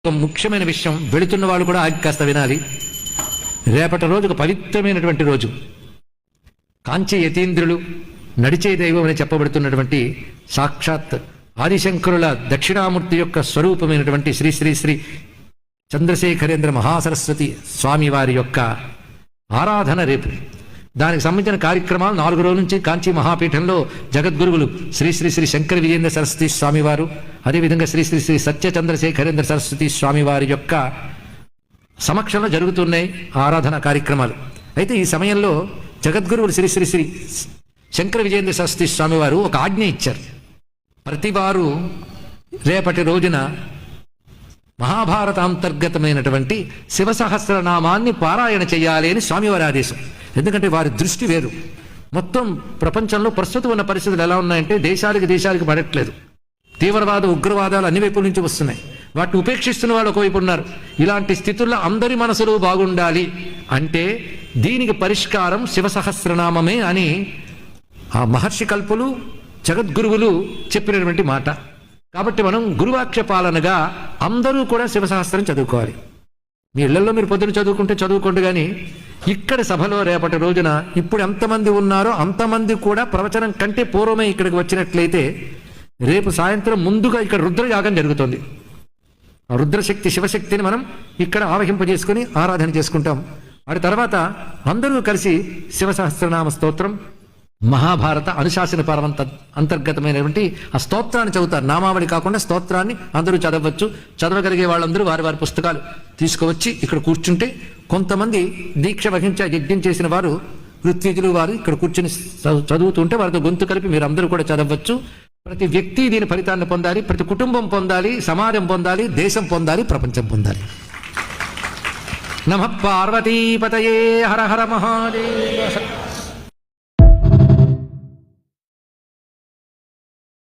ఒక ముఖ్యమైన విషయం, వెళుతున్న వాళ్ళు కూడా ఆగి కాస్త వినాలి. రేపటి రోజు ఒక పవిత్రమైనటువంటి రోజు. కాంచి యతీంద్రులు నడిచే దైవం అని చెప్పబడుతున్నటువంటి సాక్షాత్ ఆదిశంకరుల దక్షిణామూర్తి యొక్క స్వరూపమైనటువంటి శ్రీ శ్రీ శ్రీ చంద్రశేఖరేంద్ర మహాసరస్వతి స్వామి వారి యొక్క ఆరాధన రేపు. దానికి సంబంధించిన కార్యక్రమాలు 4 రోజుల నుంచి కాంచీ మహాపీఠంలో జగద్గురువులు శ్రీ శ్రీ శ్రీ శంకర విజయేంద్ర సరస్వతి స్వామివారు, అదేవిధంగా శ్రీ శ్రీ శ్రీ సత్య చంద్రశేఖరేంద్ర సరస్వతి స్వామివారి యొక్క సమక్షంలో జరుగుతున్నాయి ఆరాధన కార్యక్రమాలు. అయితే ఈ సమయంలో జగద్గురువులు శ్రీ శ్రీ శ్రీ శంకర విజయేంద్ర సరస్వతి స్వామివారు ఒక ఆజ్ఞ ఇచ్చారు. ప్రతివారు రేపటి రోజున మహాభారతాంతర్గతమైనటువంటి శివసహస్రనామాన్ని పారాయణ చేయాలి అని స్వామివారి ఆదేశం. ఎందుకంటే వారి దృష్టి వేరు. మొత్తం ప్రపంచంలో ప్రస్తుతం ఉన్న పరిస్థితులు ఎలా ఉన్నాయంటే దేశాలకు పడట్లేదు. తీవ్రవాద ఉగ్రవాదాలు అన్ని వైపుల నుంచి వస్తున్నాయి. వాటిని ఉపేక్షిస్తున్న వాళ్ళు ఒకవైపు ఉన్నారు. ఇలాంటి స్థితుల్లో అందరి మనసులు బాగుండాలి అంటే దీనికి పరిష్కారం శివసహస్రనామమే అని ఆ మహర్షి కల్పులు జగద్గురువులు చెప్పినటువంటి మాట. కాబట్టి మనం గురువాక్య పాలనగా అందరూ కూడా శివసహస్రం చదువుకోవాలి. మీ ఇళ్లలో మీరు పొద్దున చదువుకోండి, కానీ ఇక్కడ సభలో రేపటి రోజున ఇప్పుడు ఎంతమంది ఉన్నారో అంతమంది కూడా ప్రవచనం కంటే పూర్వమే ఇక్కడికి వచ్చినట్లయితే రేపు సాయంత్రం ముందుగా ఇక్కడ రుద్రయాగం జరుగుతుంది. ఆ రుద్రశక్తి శివశక్తిని మనం ఇక్కడ ఆవహింపజేసుకుని ఆరాధన చేసుకుంటాం. వాటి తర్వాత అందరూ కలిసి శివసహస్రనామ స్తోత్రం, మహాభారత అనుశాసన పర్వంత అంతర్గతమైనటువంటి ఆ స్తోత్రాన్ని చదువుతారు. నామావళి కాకుండా స్తోత్రాన్ని అందరూ చదవచ్చు. చదవగలిగే వాళ్ళందరూ వారి పుస్తకాలు తీసుకువచ్చి ఇక్కడ కూర్చుంటే, కొంతమంది దీక్ష వహించే యజ్ఞం చేసిన వారు ఋత్విజులు వారు ఇక్కడ కూర్చుని చదువుతుంటే వారితో గొంతు కలిపి మీరు అందరూ కూడా చదవచ్చు. ప్రతి వ్యక్తి దీని ఫలితాన్ని పొందాలి, ప్రతి కుటుంబం పొందాలి, సమాజం పొందాలి, దేశం పొందాలి, ప్రపంచం పొందాలి. నమః పార్వతీపతయే హర హర మహాదేవ.